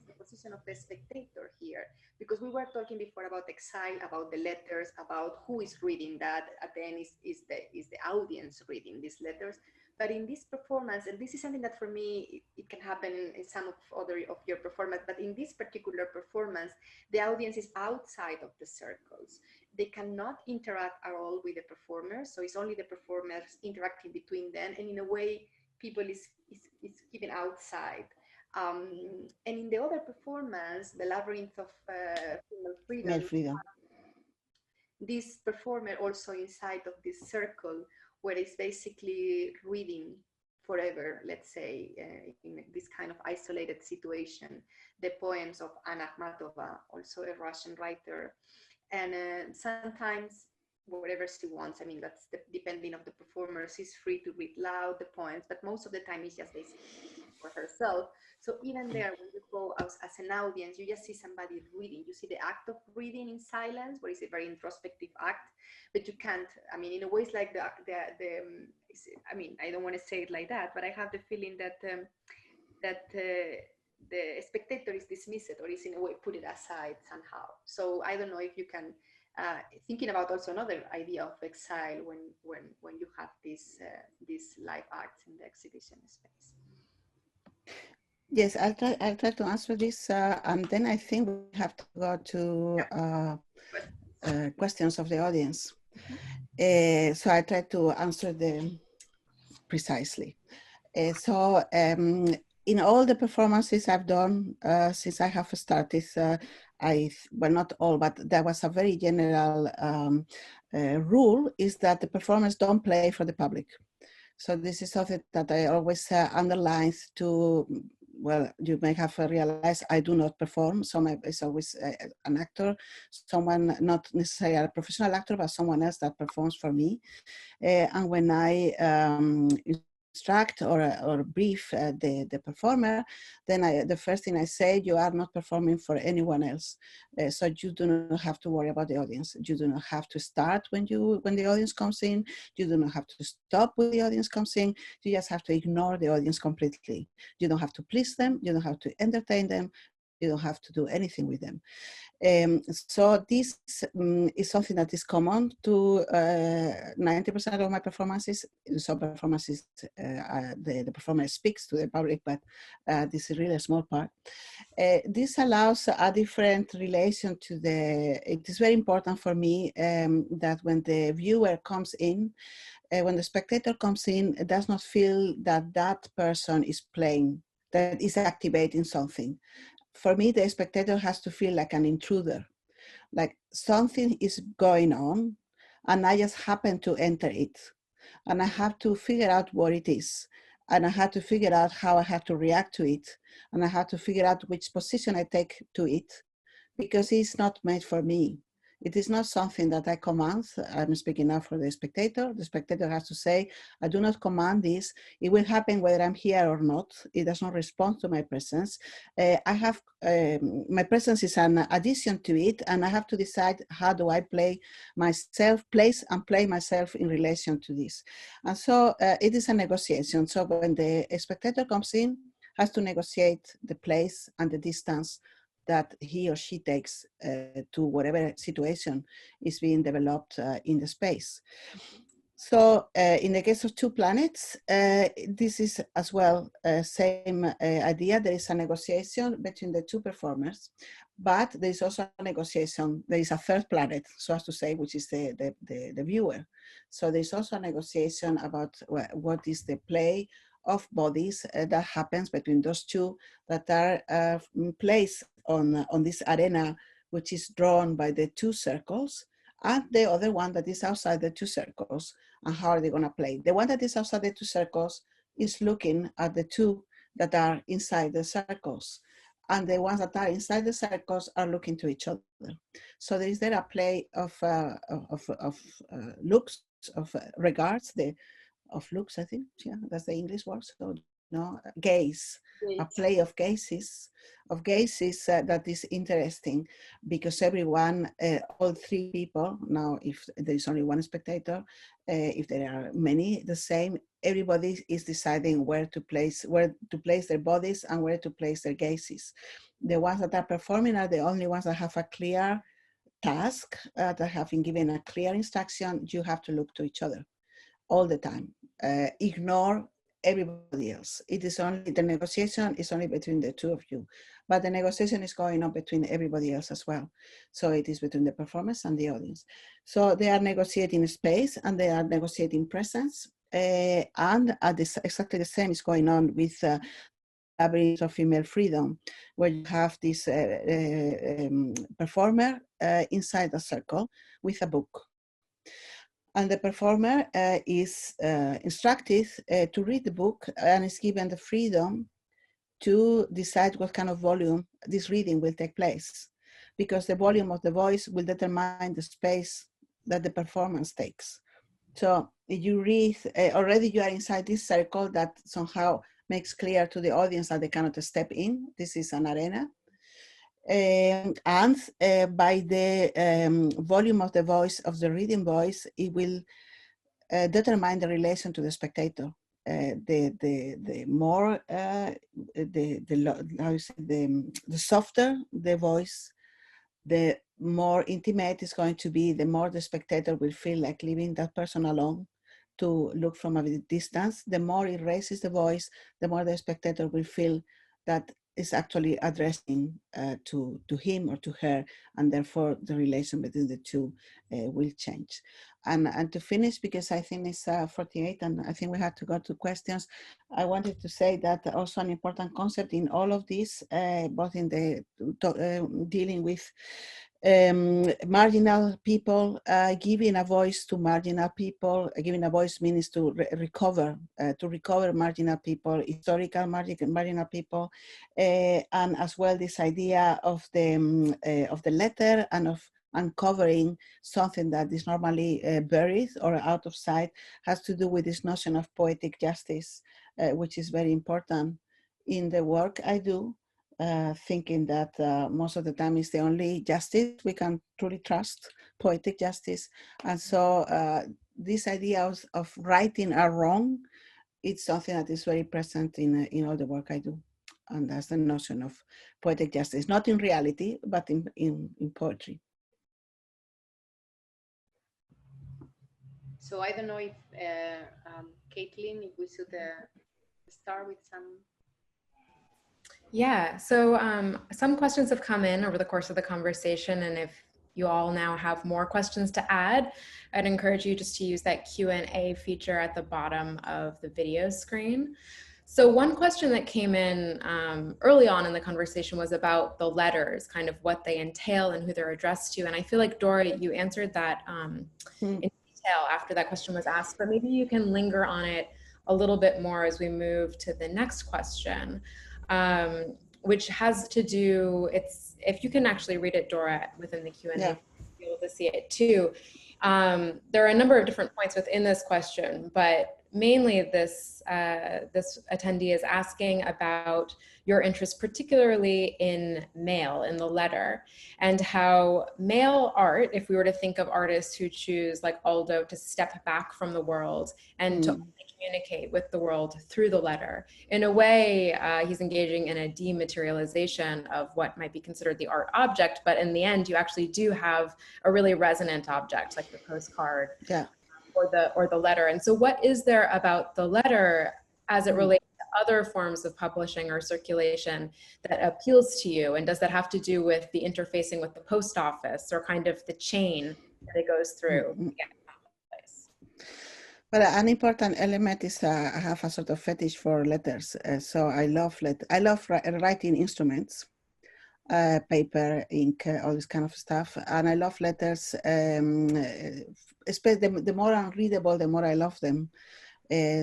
the position of the spectator here, because we were talking before about exile, about the letters, about who is reading that. At the end is the audience reading these letters. But in this performance, and this is something that for me, it can happen in some of other of your performance, but in this particular performance, the audience is outside of the circles. They cannot interact at all with the performers. So it's only the performers interacting between them. And in a way, people is given outside. And in the other performance, the Labyrinth of Female Freedom, this performer also inside of this circle, where it's basically reading forever, let's say, in this kind of isolated situation, the poems of Anna Akhmatova, also a Russian writer. And sometimes whatever she wants, I mean, that's depending on the performer, she's free to read loud the poems, but most of the time it's just basically for herself. So even there, when you go as an audience, you just see somebody reading. You see the act of reading in silence, where it's a very introspective act, but you can't, I mean, in a way it's like I mean, I don't want to say it like that, but I have the feeling that the spectator is dismissed, or is in a way put it aside somehow. So I don't know if you can, thinking about also another idea of exile when you have these live acts in the exhibition space. Yes, I'll try to answer this, and then I think we have to go to questions of the audience. So I try to answer them precisely. In all the performances I've done since I have started, well, not all, but there was a very general rule, is that the performers don't play for the public. So this is something that I always underline to, well, you may have realized I do not perform. So it's always an actor, someone, not necessarily a professional actor, but someone else that performs for me. And when I instruct or brief the performer, then the first thing I say, you are not performing for anyone else. So you do not have to worry about the audience. You do not have to start when the audience comes in. You do not have to stop when the audience comes in. You just have to ignore the audience completely. You don't have to please them. You don't have to entertain them. You don't have to do anything with them. So this is something that is common to 90% of my performances. In some performances, the performer speaks to the public, but this is really a small part. This allows a different relation to it is very important for me that when the viewer comes in, when the spectator comes in, it does not feel that that person is playing, that is activating something. For me, the spectator has to feel like an intruder, like something is going on and I just happen to enter it. And I have to figure out what it is. And I have to figure out how I have to react to it. And I have to figure out which position I take to it, because it's not made for me. It is not something that I command. I'm speaking now for the spectator. The spectator has to say, I do not command this. It will happen whether I'm here or not. It does not respond to my presence. My presence is an addition to it, and I have to decide how do I place myself in relation to this. And so it is a negotiation. So when the spectator comes in, has to negotiate the place and the distance that he or she takes to whatever situation is being developed in the space. So in the case of two planets, this is as well same idea. There is a negotiation between the two performers, but there is also a negotiation. There is a third planet, so as to say, which is the viewer. So there is also a negotiation about what is the play of bodies that happens between those two that are placed on this arena, which is drawn by the two circles, and the other one that is outside the two circles. And how are they going to play? The one that is outside the two circles is looking at the two that are inside the circles, and the ones that are inside the circles are looking to each other. So there is there a play of looks, of regards, of looks, I think, yeah, that's the English word. So no, gaze, a play of gazes, that is interesting, because everyone, all three people, now if there is only one spectator, if there are many the same, everybody is deciding where to place their bodies and where to place their gazes. The ones that are performing are the only ones that have a clear task, that have been given a clear instruction. You have to look to each other all the time. Ignore everybody else. It is only, the negotiation is only between the two of you, but the negotiation is going on between everybody else as well. So it is between the performers and the audience. So they are negotiating space and they are negotiating presence, and exactly the same is going on with Labyrinth of Female Freedom, where you have this performer inside a circle with a book. And the performer is instructed to read the book and is given the freedom to decide what kind of volume this reading will take place, because the volume of the voice will determine the space that the performance takes. So if you read, already you are inside this circle that somehow makes clear to the audience that they cannot step in. This is an arena. And by the volume of the voice, of the reading voice, it will determine the relation to the spectator. The more, the softer the voice, the more intimate it's going to be, the more the spectator will feel like leaving that person alone to look from a distance. The more it raises the voice, the more the spectator will feel that is actually addressing to him or to her, and therefore the relation between the two will change. And to finish, because I think it's 48 and I think we have to go to questions, I wanted to say that also an important concept in all of this, both in the dealing with marginal people, giving a voice to marginal people. Giving a voice means to recover marginal people, historical marginal people, and as well this idea of the letter and of uncovering something that is normally buried or out of sight, has to do with this notion of poetic justice, which is very important in the work I do. Thinking that most of the time is the only justice we can truly trust, poetic justice. And so this idea of righting a wrong, it's something that is very present in all the work I do. And that's the notion of poetic justice, not in reality, but in poetry. So I don't know if, Caitlin, if we should start with some. Yeah, so some questions have come in over the course of the conversation, and if you all now have more questions to add, I'd encourage you just to use that Q&A feature at the bottom of the video screen. So one question that came in early on in the conversation was about the letters, kind of what they entail and who they're addressed to. And I feel like, Dora, you answered that in detail after that question was asked, but maybe you can linger on it a little bit more as we move to the next question. Which has to do, if you can actually read it, Dora, within the Q&A, Yeah. be able able to see it too. There are a number of different points within this question, but mainly this attendee is asking about your interest, particularly in mail, in the letter, and how mail art, if we were to think of artists who choose, like Aldo, to step back from the world and to only communicate with the world through the letter. In a way, he's engaging in a dematerialization of what might be considered the art object, but in the end, you actually do have a really resonant object, like the postcard. Yeah. Or the letter. And so what is there about the letter as it relates to other forms of publishing or circulation that appeals to you? And does that have to do with the interfacing with the post office or kind of the chain that it goes through? But an important element is I have a sort of fetish for letters. So I love writing instruments, paper, ink, all this kind of stuff. And I love letters, especially the more unreadable, the more I love them.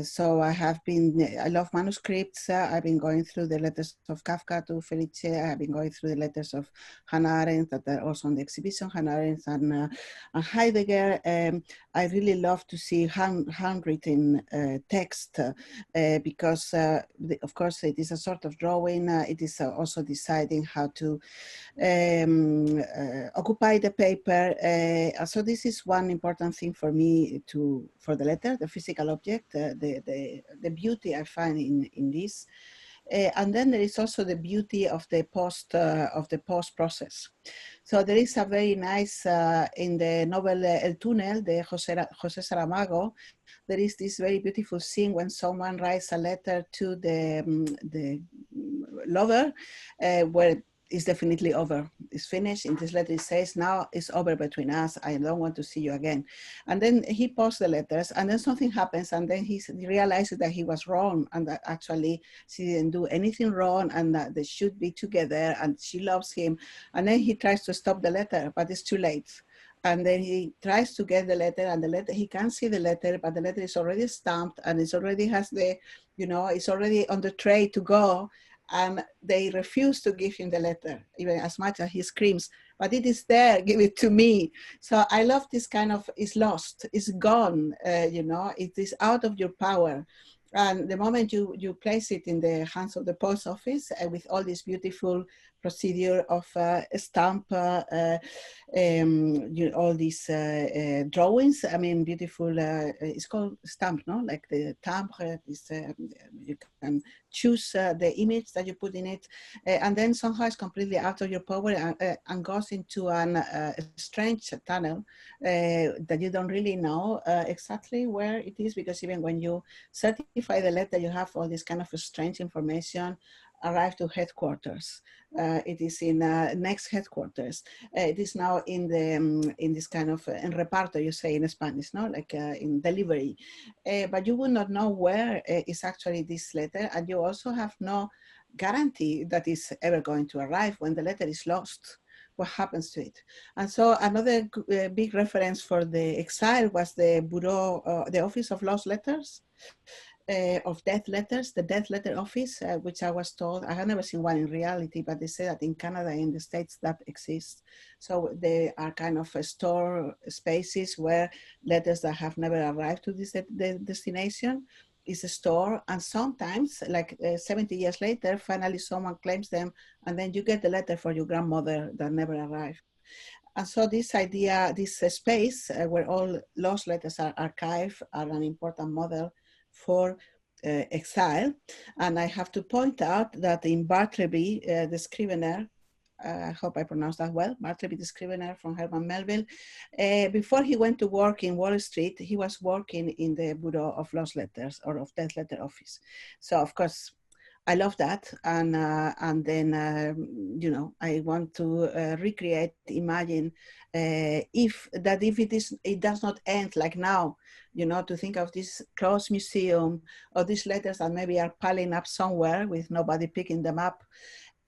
So I love manuscripts. I've been going through the letters of Kafka to Felice. I have been going through the letters of Hannah Arendt that are also on the exhibition, Hannah Arendt and Heidegger. I really love to see handwritten text because, of course, it is a sort of drawing. It is also deciding how to occupy the paper. So this is one important thing for me for the letter, the physical object, the beauty I find in this. And then there is also the beauty of the post process. So there is a very nice, in the novel El Túnel, de José Saramago, there is this very beautiful scene when someone writes a letter to the lover, where it's definitely over. It's finished. In this letter, it says, now it's over between us. I don't want to see you again. And then he posts the letters, and then something happens, and then he realizes that he was wrong, and that actually she didn't do anything wrong, and that they should be together, and she loves him. And then he tries to stop the letter, but it's too late. And then he tries to get the letter, and the letter, he can't see the letter, but the letter is already stamped, and it's already has the, it's already on the tray to go. And they refuse to give him the letter, even as much as he screams, but it is there, give it to me. So I love this kind of, it's lost, it's gone, it is out of your power. And the moment you place it in the hands of the post office with all this beautiful procedure of stamp, all these drawings, I mean, beautiful, it's called stamp, no? Like the timbre, you can choose the image that you put in it, and then somehow it's completely out of your power and goes into a strange tunnel that you don't really know exactly where it is, because even when you certify the letter, you have all this kind of strange information arrive to headquarters. It is in next headquarters. It is now in this kind of en reparto, you say in Spanish, no, like in delivery. But you will not know where is actually this letter, and you also have no guarantee that it's ever going to arrive when the letter is lost. What happens to it? And so another big reference for the EXILE was the Bureau, the Office of Lost Letters. Of death letters, the death letter office, which I was told, I have never seen one in reality, but they say that in Canada, in the States, that exists. So they are kind of store spaces where letters that have never arrived to this destination is a store. And sometimes, like 70 years later, finally someone claims them, and then you get the letter for your grandmother that never arrived. And so this idea, this space where all lost letters are archived, are an important model for EXILE. And I have to point out that in Bartleby, the scrivener, I hope I pronounced that well, Bartleby the scrivener from Herman Melville, before he went to work in Wall Street, he was working in the Bureau of Lost Letters or of Death Letter Office. So of course, I love that, and then I want to recreate, imagine if it does not end like now, to think of this closed museum or these letters that maybe are piling up somewhere with nobody picking them up,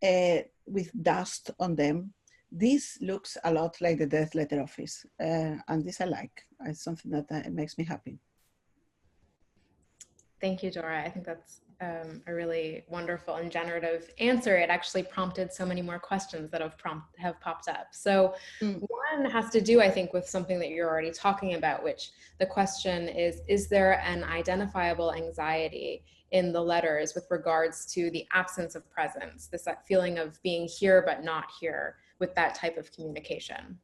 with dust on them. This looks a lot like the Death Letter Office, and this I like. It's something that makes me happy. Thank you, Dora. I think that's a really wonderful and generative answer. It actually prompted so many more questions that have popped up. So one one has to do, I think, with something that you're already talking about, which the question is there an identifiable anxiety in the letters with regards to the absence of presence, this feeling of being here but not here with that type of communication?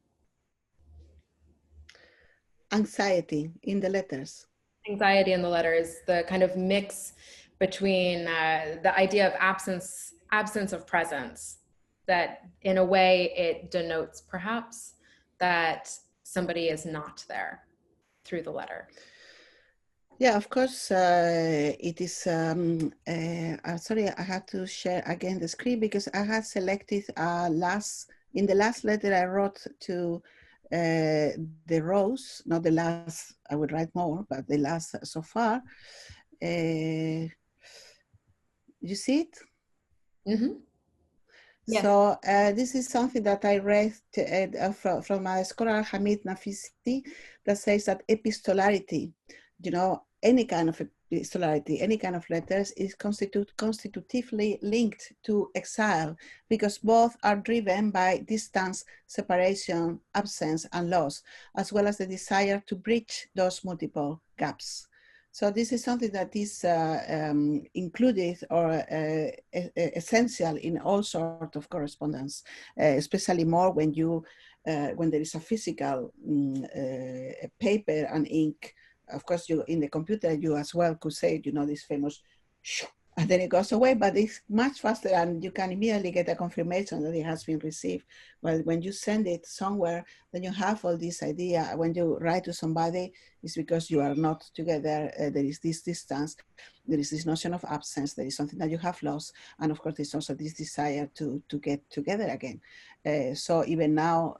Anxiety in the letters. Anxiety in the letters, the kind of mix between the idea of absence of presence, that in a way it denotes perhaps that somebody is not there through the letter. Yeah, of course, it is, sorry, I have to share again the screen because I had selected in the last letter I wrote to the Rose, not the last, I would write more, but the last so far. You see it? Mm-hmm. Yeah. So this is something that I read from a scholar, Hamid Nafisi, that says that epistolarity, any kind of epistolarity, any kind of letters is constitutively linked to exile because both are driven by distance, separation, absence, and loss, as well as the desire to bridge those multiple gaps. So this is something that is included or essential in all sorts of correspondence, especially more when there is a physical paper and ink. Of course, in the computer, you as well could say, this famous shoo, and then it goes away, but it's much faster and you can immediately get a confirmation that it has been received. Well, when you send it somewhere, then you have all this idea. When you write to somebody, it's because you are not together. There is this distance. There is this notion of absence. There is something that you have lost. And of course, there's also this desire to get together again. So even now,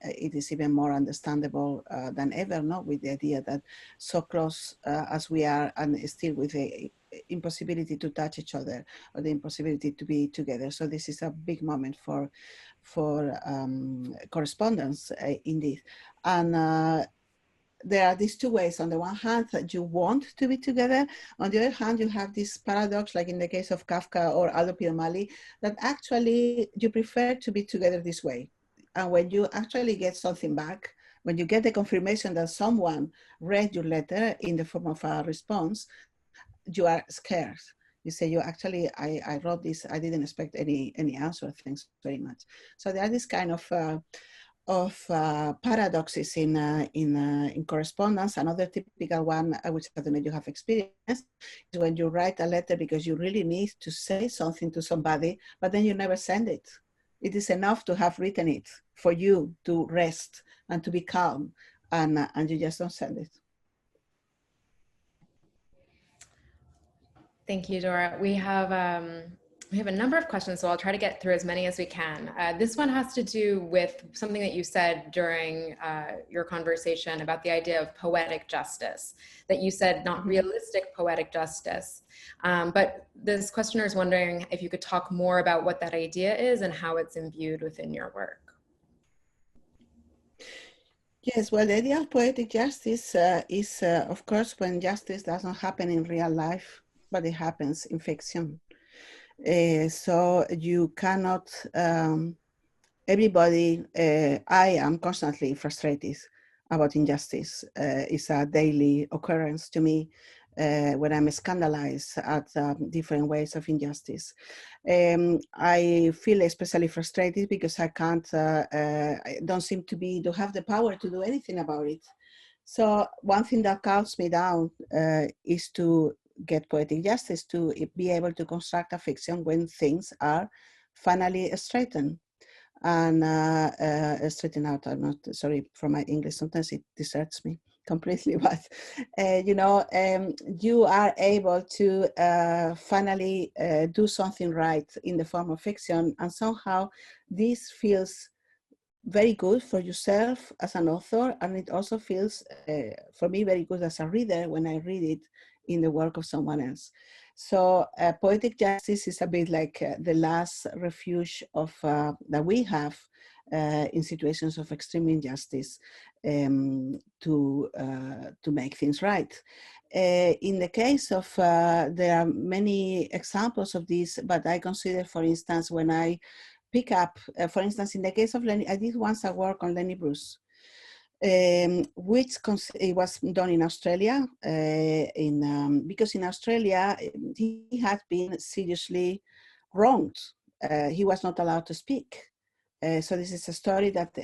it is even more understandable than ever, no? With the idea that so close as we are and still with the impossibility to touch each other or the impossibility to be together. So this is a big moment for correspondence indeed. And there are these two ways. On the one hand, that you want to be together. On the other hand, you have this paradox, like in the case of Kafka or Aldo Piomali, that actually you prefer to be together this way. And when you actually get something back, when you get the confirmation that someone read your letter in the form of a response, you are scared. You say, I wrote this, I didn't expect any answer, thanks very much. So there are this kind of paradoxes in correspondence. Another typical one, which I don't know if you have experienced, is when you write a letter because you really need to say something to somebody, but then you never send it. It is enough to have written it for you to rest and to be calm, and you just don't send it. Thank you, Dora. We have a number of questions, so I'll try to get through as many as we can. This one has to do with something that you said during your conversation about the idea of poetic justice, that you said not realistic poetic justice. But this questioner is wondering if you could talk more about what that idea is and how it's imbued within your work. Yes, well, the idea of poetic justice is, of course, when justice doesn't happen in real life, but it happens in fiction. So you cannot, everybody, I am constantly frustrated about injustice. It's a daily occurrence to me when I'm scandalized at different ways of injustice. I feel especially frustrated because I don't seem to have the power to do anything about it. So one thing that calms me down is to get poetic justice, to be able to construct a fiction when things are finally straightened and straightened out. I'm not sorry for my English, sometimes it deserts me completely, but you are able to finally do something right in the form of fiction, and somehow this feels very good for yourself as an author, and it also feels for me very good as a reader when I read it in the work of someone else. So poetic justice is a bit like the last refuge of that we have in situations of extreme injustice to make things right. In the case of, there are many examples of this, but I consider, for instance, when I pick up, for instance, in the case of Lenny, I did once a work on Lenny Bruce, which it was done in Australia, because in Australia he had been seriously wronged. He was not allowed to speak. So this is a story that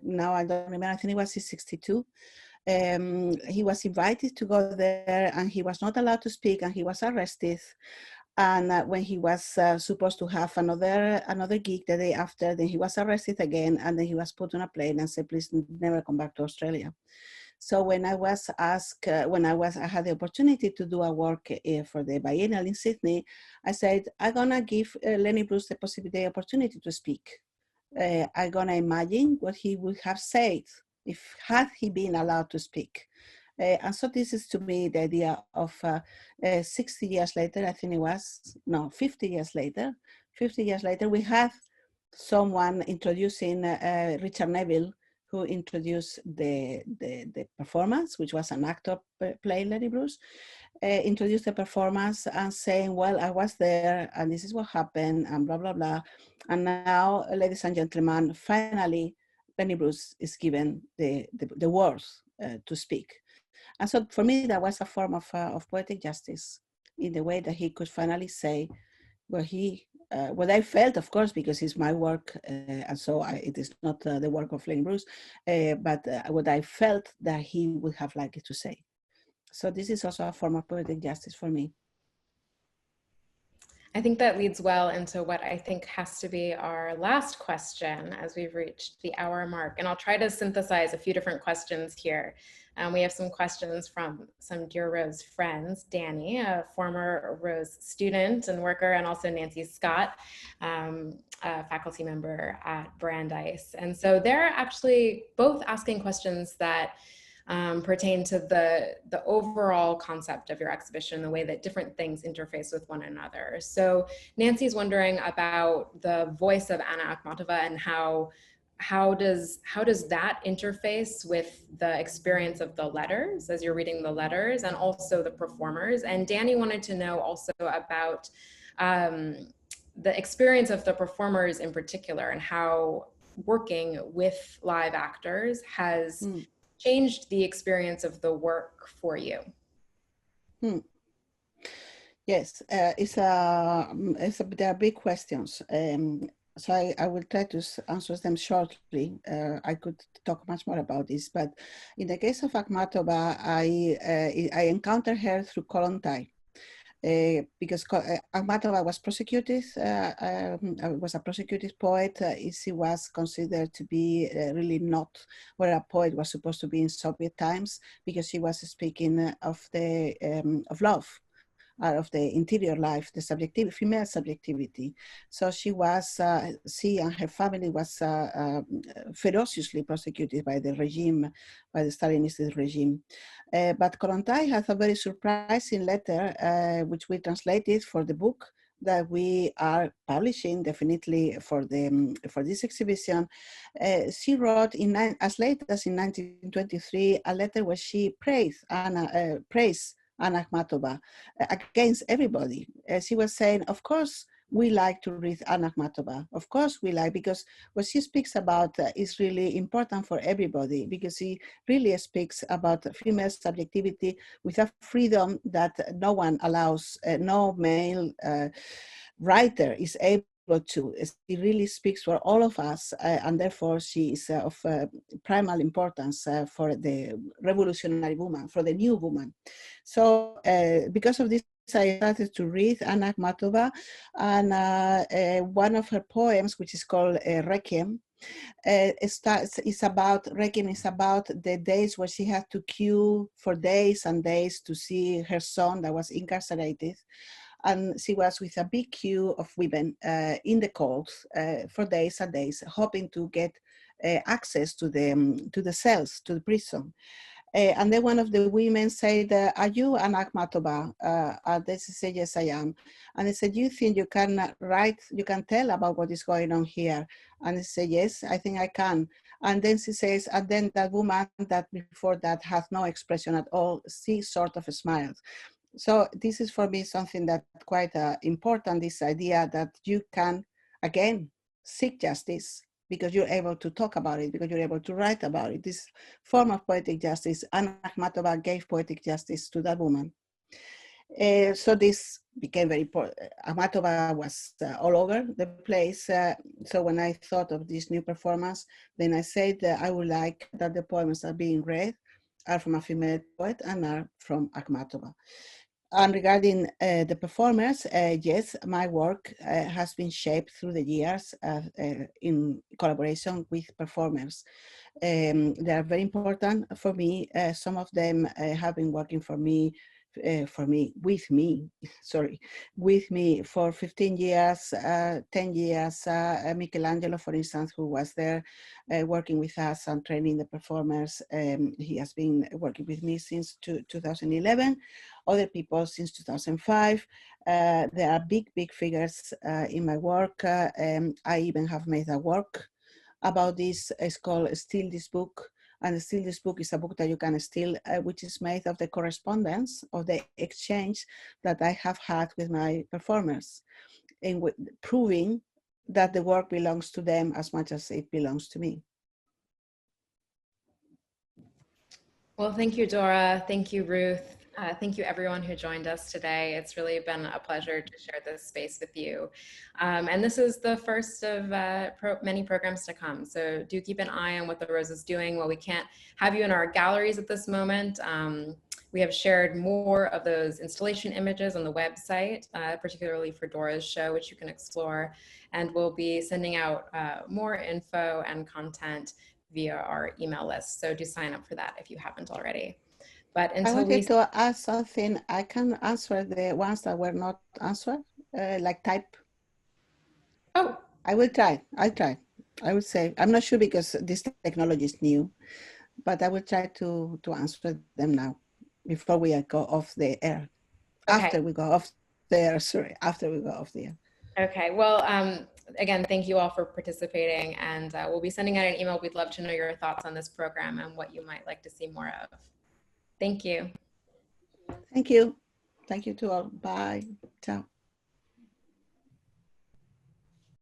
now I don't remember, I think it was in 1962. He was invited to go there and he was not allowed to speak, and he was arrested. And when he was supposed to have another gig the day after, then he was arrested again, and then he was put on a plane and said, please never come back to Australia. So when I was asked, I had the opportunity to do a work for the biennial in Sydney, I said, I'm gonna give Lenny Bruce the opportunity to speak. I'm gonna imagine what he would have said had he been allowed to speak. And so this is to me the idea of 60 years later, I think it was, no, 50 years later, we have someone introducing Richard Neville, who introduced the performance, which was an actor playing Lenny Bruce, introduced the performance and saying, well, I was there and this is what happened and blah, blah, blah. And now, ladies and gentlemen, finally, Lenny Bruce is given the words to speak. And so for me, that was a form of poetic justice in the way that he could finally say what I felt, of course, because it's my work, and so it is not the work of Lenny Bruce, but what I felt that he would have liked to say. So this is also a form of poetic justice for me. I think that leads well into what I think has to be our last question as we've reached the hour mark. And I'll try to synthesize a few different questions here. We have some questions from some dear Rose friends, Danny, a former Rose student and worker, and also Nancy Scott, a faculty member at Brandeis. And so they're actually both asking questions that pertain to the overall concept of your exhibition, the way that different things interface with one another. So Nancy's wondering about the voice of Anna Akhmatova and how does that interface with the experience of the letters as you're reading the letters, and also the performers. And Danny wanted to know also about the experience of the performers in particular, and how working with live actors has changed the experience of the work for you. Yes, there are big questions. So I will try to answer them shortly. I could talk much more about this, but in the case of Akhmatova, I encountered her through Kollontai. Because Akhmatova was prosecuted, was a prosecuted poet. She was considered to be really not where a poet was supposed to be in Soviet times, because she was speaking of love, of the interior life, the subjectivity, female subjectivity. So she and her family was ferociously prosecuted by the regime, by the Stalinist regime. But Kollontai has a very surprising letter, which we translated for the book that we are publishing definitely for this exhibition. She wrote as late as in 1923 a letter where she praised Anna Akhmatova against everybody. She was saying, of course, we like to read Anna Akhmatova. Of course we like, because what she speaks about is really important for everybody, because she really speaks about female subjectivity with a freedom that no one allows, no male writer is able to. She really speaks for all of us, and therefore she is of primal importance for the revolutionary woman, for the new woman. So because of this, I started to read Anna Akhmatova, and one of her poems, which is called Requiem, Requiem is about the days where she had to queue for days and days to see her son that was incarcerated. And she was with a big queue of women in the cold for days and days, hoping to get access to the cells, to the prison. And then one of the women said, are you Anna Akhmatova? And they said, yes, I am. And they said, you think you can write, you can tell about what is going on here? And they said, yes, I think I can. And then she says, and then that woman that before that had no expression at all, she sort of smiled. So this is for me something that quite important, this idea that you can, again, seek justice because you're able to talk about it, because you're able to write about it. This form of poetic justice, Anna Akhmatova gave poetic justice to that woman. So this became very important. Akhmatova was all over the place. So when I thought of this new performance, then I said that I would like that the poems that are being read are from a female poet and are from Akhmatova. And regarding the performers, yes, my work has been shaped through the years in collaboration with performers. They are very important for me. Some of them have been working with me for 15 years, 10 years. Michelangelo, for instance, who was there working with us and training the performers, he has been working with me since 2011. Other people since 2005. There are big figures in my work. I even have made a work about this. It's called Steal This Book. And Steal This Book is a book that you can steal, which is made of the correspondence of the exchange that I have had with my performers, in proving that the work belongs to them as much as it belongs to me. Well, thank you, Dora. Thank you, Ruth. Thank you, everyone who joined us today. It's really been a pleasure to share this space with you. And this is the first of many programs to come. So do keep an eye on what the Rose is doing. While we can't have you in our galleries at this moment, we have shared more of those installation images on the website, particularly for Dora's show, which you can explore. And we'll be sending out more info and content via our email list. So do sign up for that if you haven't already. But until I wanted to ask something. I can answer the ones that were not answered, like type. Oh, I will try. I'll try. I would say, I'm not sure because this technology is new, but I will try to answer them now before we go off the air. Okay. After we go off the air, sorry, after we go off the air. Okay, well, again, thank you all for participating, and we'll be sending out an email. We'd love to know your thoughts on this program and what you might like to see more of. Thank you. Thank you. Thank you to all. Bye. Ciao.